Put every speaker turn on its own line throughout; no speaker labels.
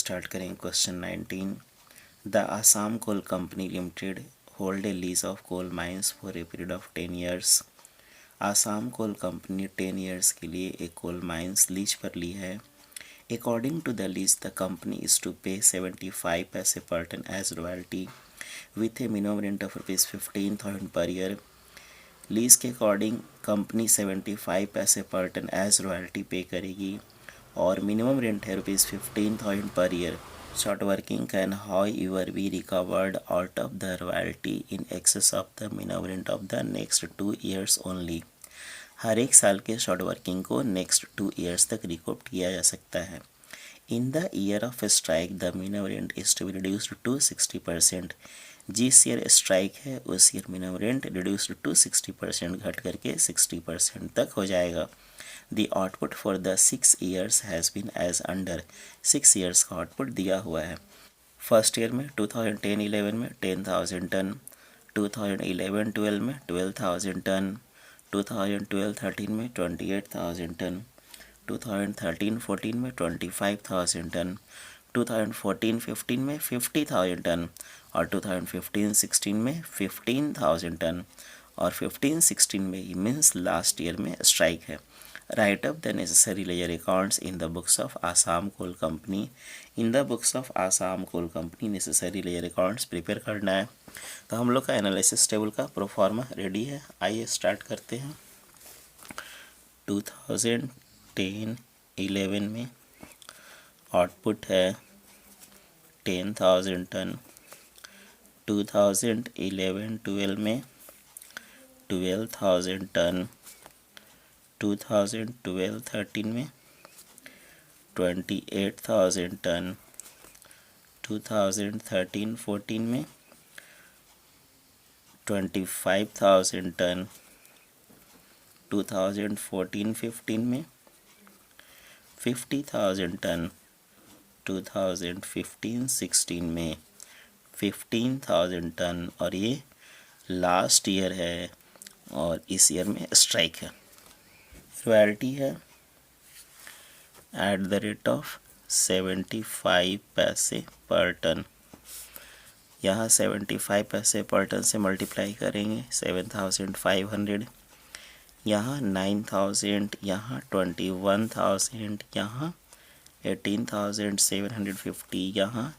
Start करेंगे question 19। The Assam coal company limited hold a lease of coal mines for a period of 10 years. Assam coal company 10 years के लिए एक coal mines lease पर ली है। According to the lease the company is to pay 75 paise per ton as royalty with a minimum rent of ₹15,000 per year. Lease के according company 75 paise per ton as royalty पे करेगी और मिनिमम रेंट है ₹15,000 per year. Short working can however be recovered out of the royalty in excess of the minimum rent of the next 2 years only। हर एक साल के short working को next 2 years तक रिकवर किया जा सकता है। In the year of strike the minimum rent is to be reduced to 60%। जिस ईयर स्ट्राइक है उस year minimum rent reduced to 60% घट करके 60% तक हो जाएगा। The output for the 6 years has been as under। 6 years का आउटपुट दिया हुआ है। फर्स्ट ईयर में 2010-11 में 10,000 टन, 2011-12 में 12,000 टन, 2012-13 में 28,000 टन, 2013-14 में 25,000 टन, 2014-15 में 50,000 टन और 2015-16 में 15,000 टन और 15-16 में मीन्स लास्ट ईयर में स्ट्राइक है। Write up the necessary ledger accounts in the books of Assam Coal Company। In the books of Assam Coal Company necessary ledger accounts prepare करना है। तो हम लोग का एनालिसिस टेबल का प्रोफार्मा रेडी है। आइए स्टार्ट करते हैं। 2010-11 में आउटपुट है 10,000 टन, 2011-12 में 12,000 टन, 2012-13 में 28,000 टन, 2013-14 में 25,000 टन, 2014-15 में 50,000 टन, 2015-16 में 15,000 टन और ये लास्ट ईयर है और इस ईयर में स्ट्राइक है। रॉयल्टी है at the rate of 75 paise per ton. यहाँ 75 पैसे पर टन से मल्टीप्लाई करेंगे 7,500, यहाँ 9,000, यहाँ 21,000, यहाँ 18,750, यहाँ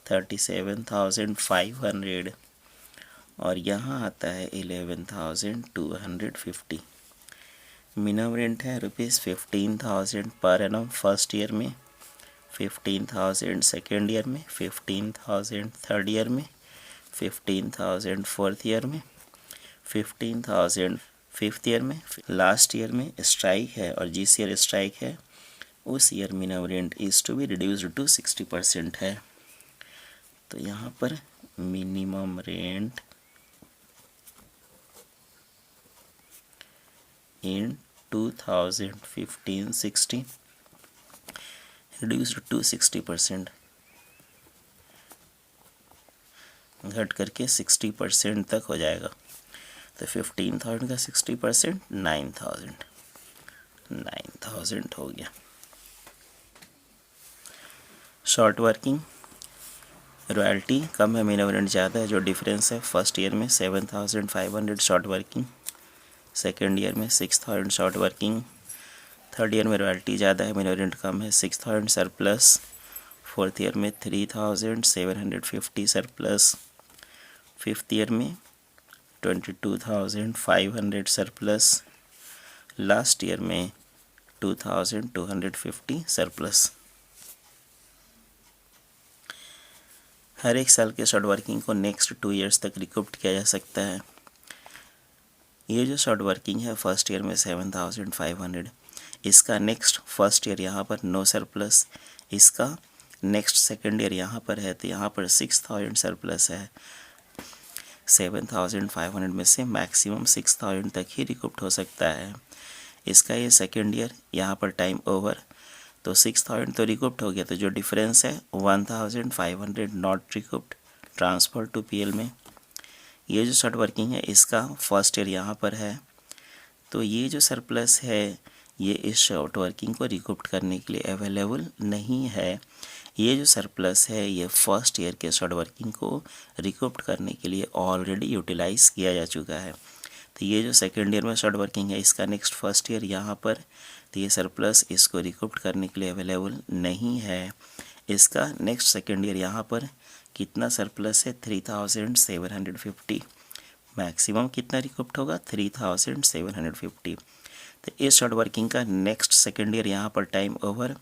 37,500 और यहाँ आता है 11,250। मिनिमम रेंट है ₹15,000 पर एनम फर्स्ट ईयर में, 15,000 सेकेंड ईयर में, 15,000 थर्ड ईयर में, 15,000 फोर्थ ईयर में, 15,000 फिफ्थ ईयर में। लास्ट ईयर में स्ट्राइक है और जिस ईयर स्ट्राइक है उस year minimum rent is to be reduced to 60% है। तो यहाँ पर minimum rent in 2015-16 reduced to 60%, घट करके 60% तक हो जाएगा। तो 15,000 का 60% 9,000 हो गया। शॉर्ट वर्किंग रॉयल्टी कम है, मिनिमम रेंट ज़्यादा है। जो डिफरेंस है फर्स्ट ईयर में 7,500 शॉर्ट वर्किंग, सेकेंड ईयर में 6,000 शॉर्ट वर्किंग, थर्ड ईयर में रॉयल्टी ज़्यादा है, मिनिमम रेंट कम है 6,000 सरप्लस, फोर्थ ईयर में 3,750 सरप्लस, फिफ्थ ईयर में 22,500 सरप्लस, लास्ट ईयर में 2,250 सरप्लस। हर एक साल के शॉर्ट वर्किंग को नेक्स्ट 2 ईयर्स तक रिकवर किया जा सकता है। ये जो शॉर्ट वर्किंग है फर्स्ट ईयर में 7,500, इसका नेक्स्ट फर्स्ट ईयर यहाँ पर नो सरप्लस, इसका नेक्स्ट सेकेंड ईयर यहाँ पर है तो यहाँ पर 6,000 सरप्लस है। 7,500 में से मैक्सिमम 6,000 तक ही रिकवर हो सकता है। इसका ये सेकेंड ईयर यहाँ पर टाइम ओवर, तो 6,000 तो रिकवर हो गया। तो जो डिफरेंस है 1,500 not recovered transfer to PL में। ये जो शॉर्ट वर्किंग है इसका फर्स्ट ईयर यहाँ पर है, तो ये जो सरप्लस है ये इस शॉर्ट वर्किंग को रिकवर करने के लिए अवेलेबल नहीं है। ये जो सरप्लस है ये फर्स्ट ईयर के शॉर्ट वर्किंग को रिकूप करने के लिए ऑलरेडी यूटिलाइज किया जा चुका है। तो ये जो सेकेंड ईयर में शॉर्ट वर्किंग है इसका नेक्स्ट फर्स्ट ईयर यहाँ पर, तो ये सरप्लस इसको रिकूप करने के लिए अवेलेबल नहीं है। इसका नेक्स्ट सेकेंड ईयर यहाँ पर कितना सरप्लस है 3750, मैक्सिमम कितना रिकूप्ड होगा 3750। तो इस शॉर्ट वर्किंग का नेक्स्ट सेकेंड ईयर यहाँ पर टाइम ओवर,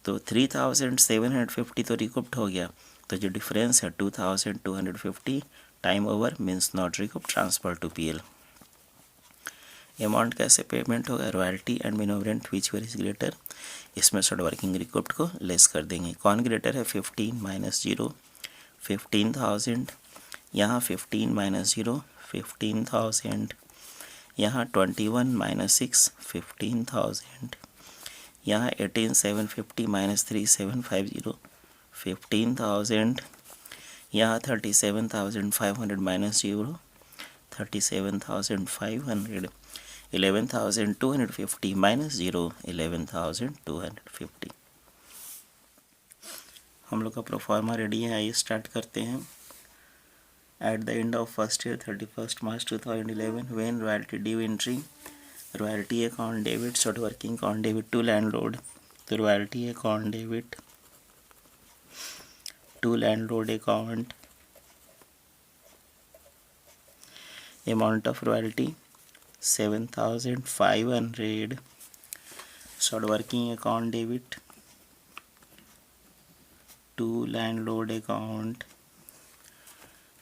तो 3750 तो रिकूप्ड हो गया, तो जो डिफरेंस है 2250 time over means not recoup transfer to PL. Amount कैसे पेमेंट होगा, royalty and minimum rent whichever is greater, इसमें शॉर्ट वर्किंग रिकूप्ड को लेस कर देंगे। कौन ग्रेटर है 15 माइनस 0 15,000, यहाँ 15 माइनस 0 15,000, यहाँ 21 माइनस 6 15,000, यहाँ 18,750 माइनस 3,750 15,000, यहाँ 37,500 माइनस 0 37,500, 11,250 माइनस 0 11,250। हम लोग का प्रोफार्मा रेडी है, आइए स्टार्ट करते हैं। At the end of first year 31 March 2011 when royalty due entry, royalty account debit, short working account debit to landlord, तो royalty account debit to landlord account, amount of royalty 7,500, short working account debit to landlord account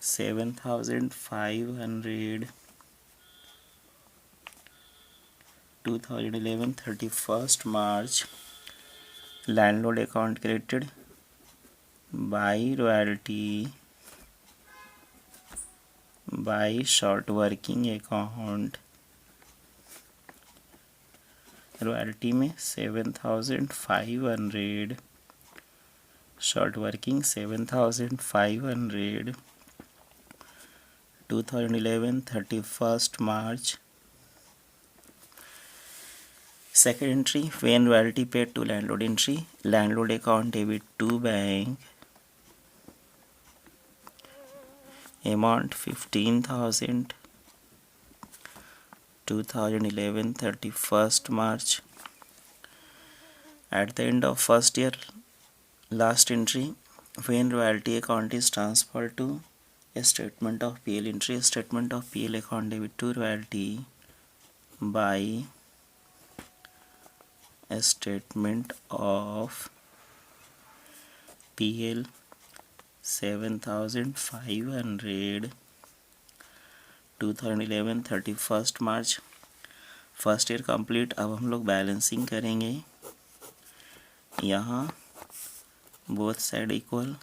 7,500, 2011 31st March, landlord account created by royalty by short working account, royalty में 7,500, short working 7,500, 2011 31st March. Second entry, when royalty paid to landlord entry, landlord account debit to bank, amount 15,000, 2011 31st March. At the end of first year, last entry, when royalty account is transferred to a statement of PL entry, a statement of PL account debit to royalty by a statement of PL 7,500, 2011 31st March. First year complete. अब हम लोग balancing करेंगे। यहाँ both side equal,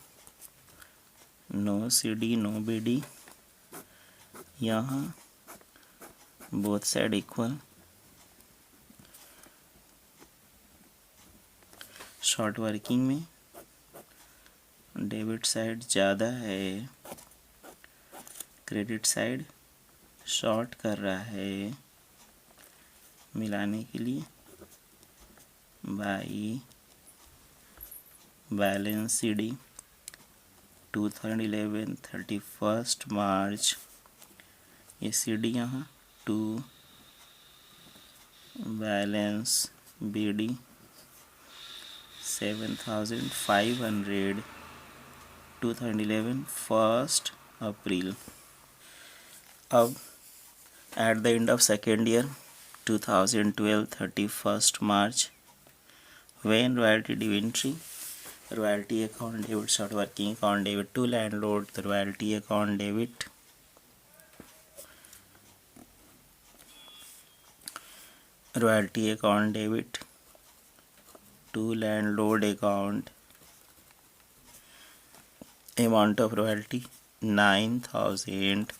no CD no BD, यहाँ both side equal, short working में debit side ज़्यादा है, credit side short कर रहा है, मिलाने के लिए by balance CD 2011 31st March, ये CD यहाँ to balance BD 7,500, 2011 1st April. अब at the end of second year 2012 31st March, when royalty due entry, royalty account debit, short working account debit to landlord, the royalty account debit to landlord account, amount of royalty 9,000,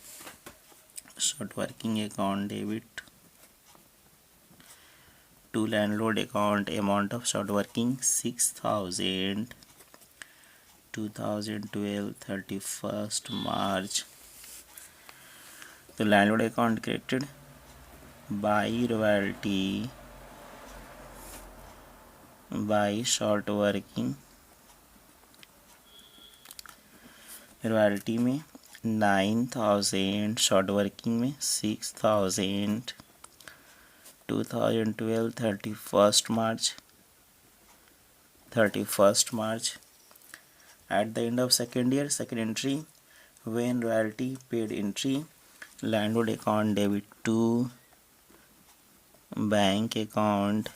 short working account debit to landlord account, amount of short working 6,000, 2012 31st March. तो landlord account created by royalty by short working royalty में 9,000, short working में 6,000, 2012 31st March. At the end of second year, second entry, when royalty paid entry, landlord account debit to bank account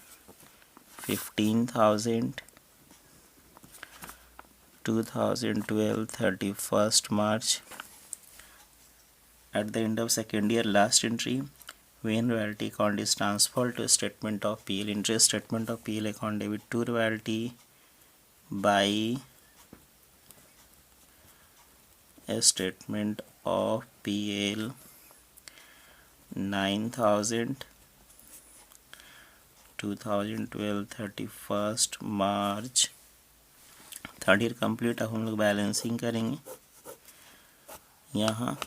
15,000, 2012 31st March. At the end of second year, last entry, when royalty account is transferred to statement of PL interest, statement of PL account debit to royalty by a statement of PL 9,000, 2012 31st March. Third year complete. अब हम लोग balancing करेंगे। यहाँ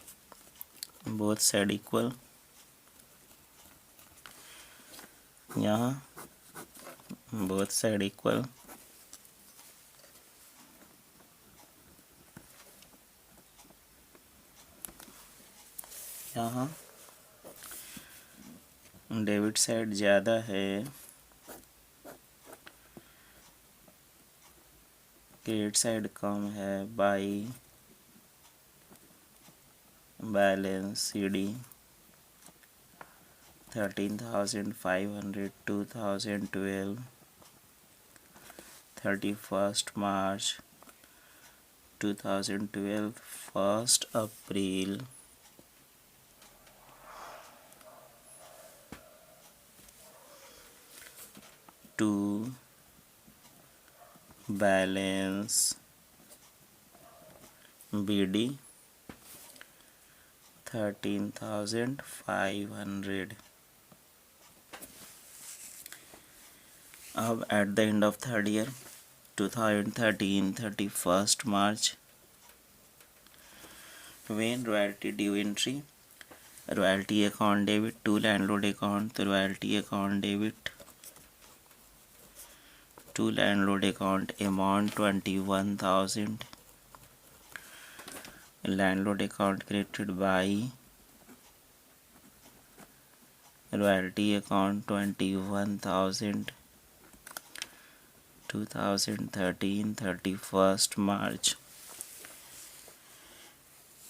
both side equal, यहाँ both side equal, यहाँ debit side ज़्यादा है, credit side कम है, by balance CD 13,500, 2012 31st March, 2012 1st April, to balance BD 13,500. अब at the end of third year 2013 31st March, when royalty due entry, royalty account debit to landlord account, तो royalty account debit to landlord account amount 21,000, landlord account credited by royalty account 21,000, 2013 31st March.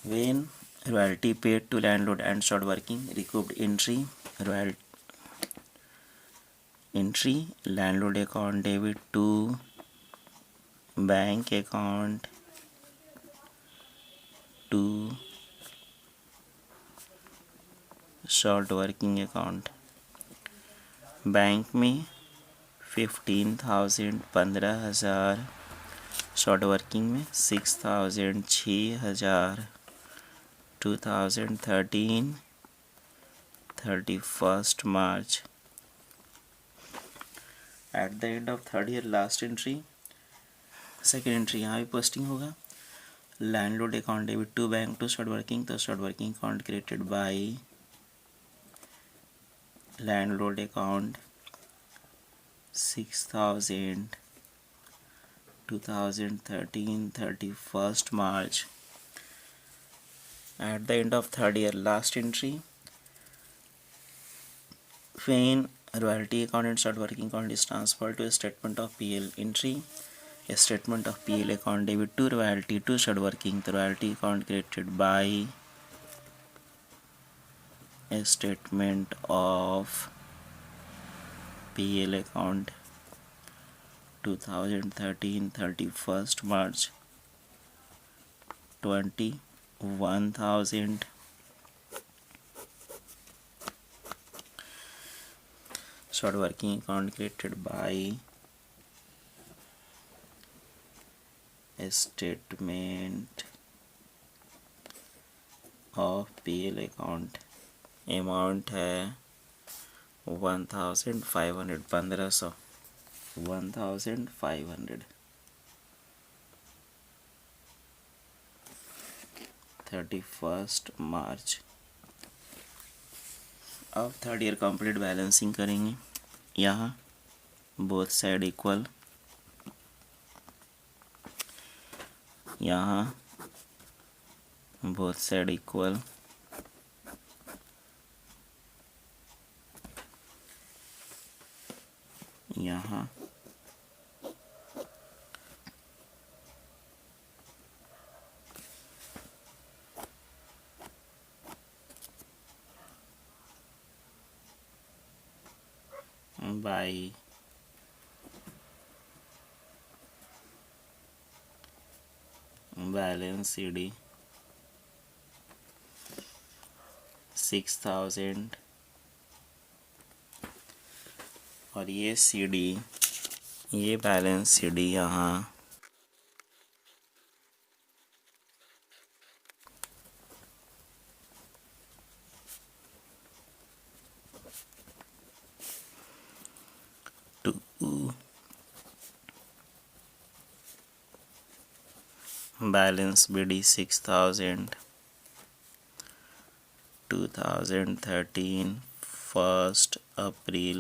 When royalty paid to landlord and short working, recouped entry, royalty entry, landlord account debit to bank account to short working account. Bank में 15,000 15,000, short working में 6,000 6,000, 2013 31st March. At the end of third year, last entry, second entry, यहाँ भी posting होगा। Landlord account debit to bank to short working, तो short working account credited by landlord account 6,000, 2013 31st March. At the end of third year, last entry, when royalty account and short working account is transferred to a statement of PL entry, a statement of PL account debit to royalty to short working, the royalty account created by a statement of PL account 2013 31st March, 21,000, short working account created by a statement of PL account, amount है 1,500, 1500, 1,500, 31st March. अब third year complete balancing करेंगे। यहाँ both side equal, यहाँ both side equal. यहाँ by balance CD 6000 और ये CD, ये balance CD यहाँ 2 बैलेंस BD 6000 2013 1st April.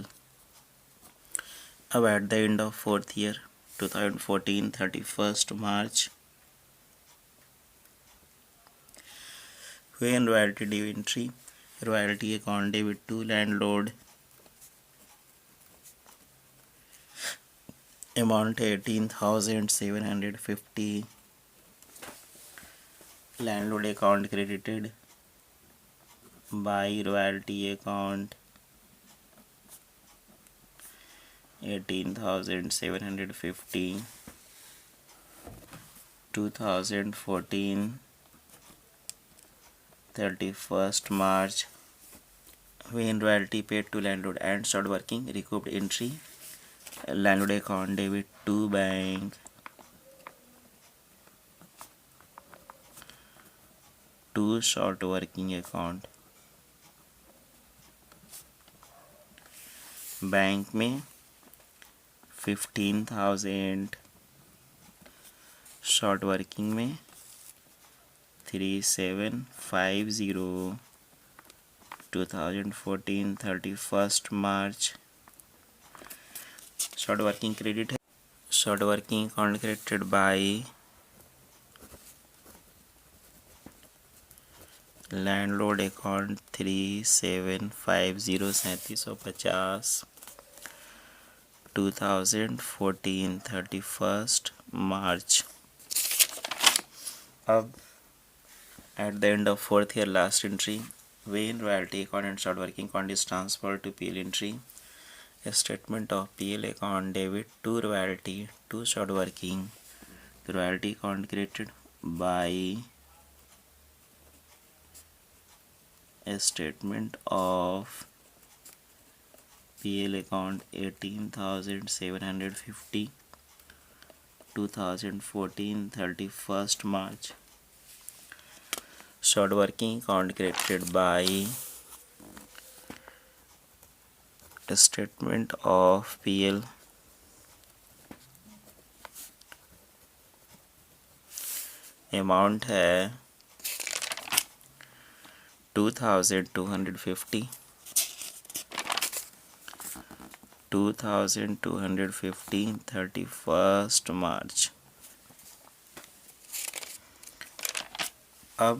अब at the end of 4th year 2014 31st March, when royalty due entry, royalty account debit to landlord, amount 18,750, landlord account credited by royalty account 18,750, 2014 31st March, when royalty paid to landlord and started working, recouped entry, landlord account debit to bank, to short working account. Bank में 15,000, short working में 3750, 2014 31st March, short working credit है, short working account credited by landlord account 3750 3750, 2014 31st March. अब at the end of 4th year last entry, when royalty account and start working account is transferred to PL entry, a statement of PL account debit to royalty to start working, the royalty account created by a statement of PL account 18,750, 2014 31st March, short working account created by a statement of PL amount है 2,250, 31st March. अब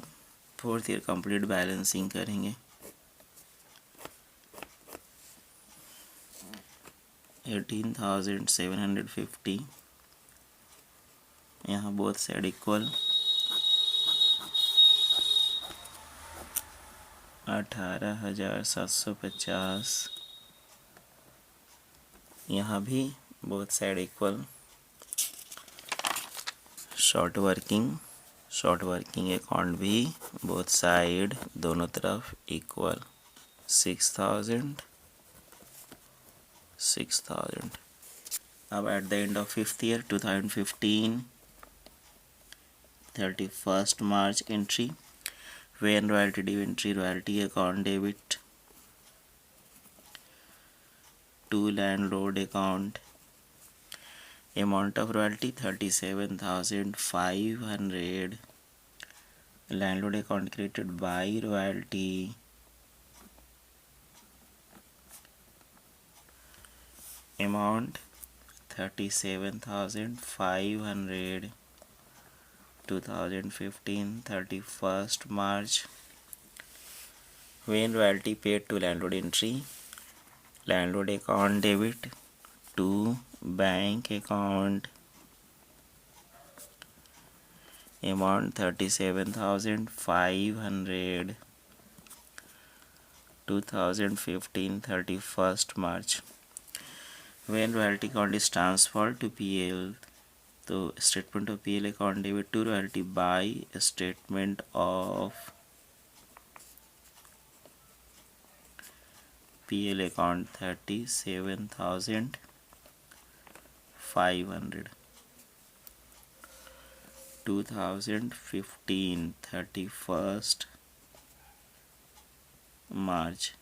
4th year complete balancing करेंगे. 18,750, यहाँ both side equal, 18,750, यहाँ भी both side equal, short working account भी both side दोनों तरफ equal, 6,000. अब eight the end of 5th year 2015 31st March entry, when royalty due entry, royalty account debit to landlord account, amount of royalty 37,500, landlord account created by royalty, amount 37,500, 2015 31st March. When royalty paid to landlord entry, landlord account debit to bank account amount 37,500, 2015 31st March. When royalty account is transferred to PL, तो statement of PL account debit to royalty by statement of PL account 37,500, 2015 31st March.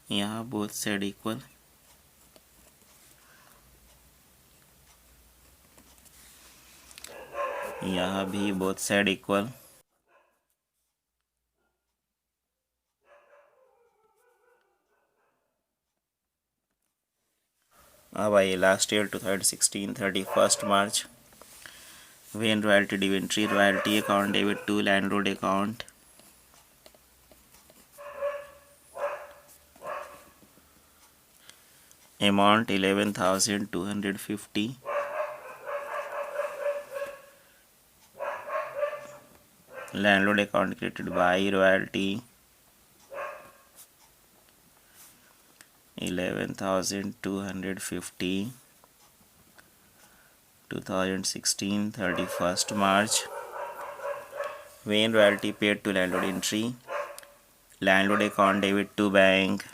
यहाँ both side equal, यहाँ भी both side equal. अब आइए last year 2016 31st March. When royalty debenture royalty account debit to landlord account amount 11,250, landlord account created by royalty 11,250, 2016 31st March. When royalty paid to landlord entry, landlord account debit to bank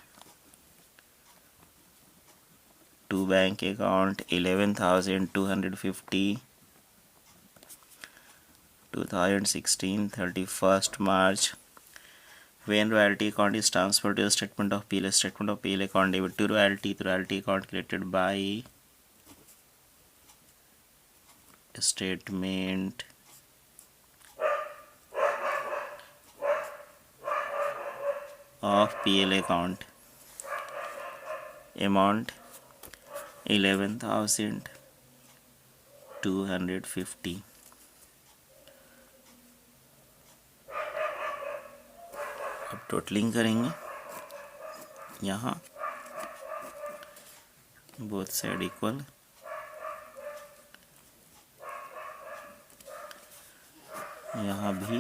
account 11,250, 2016 31st March. When royalty account is transferred to the statement of PL account debit to royalty account created by statement of PL account amount 11,250. अब totalling करेंगे, यहाँ both side equal, यहाँ भी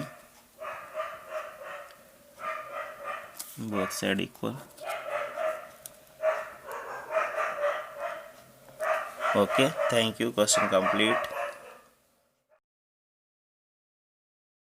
both side equal. Okay, thank you. Question complete.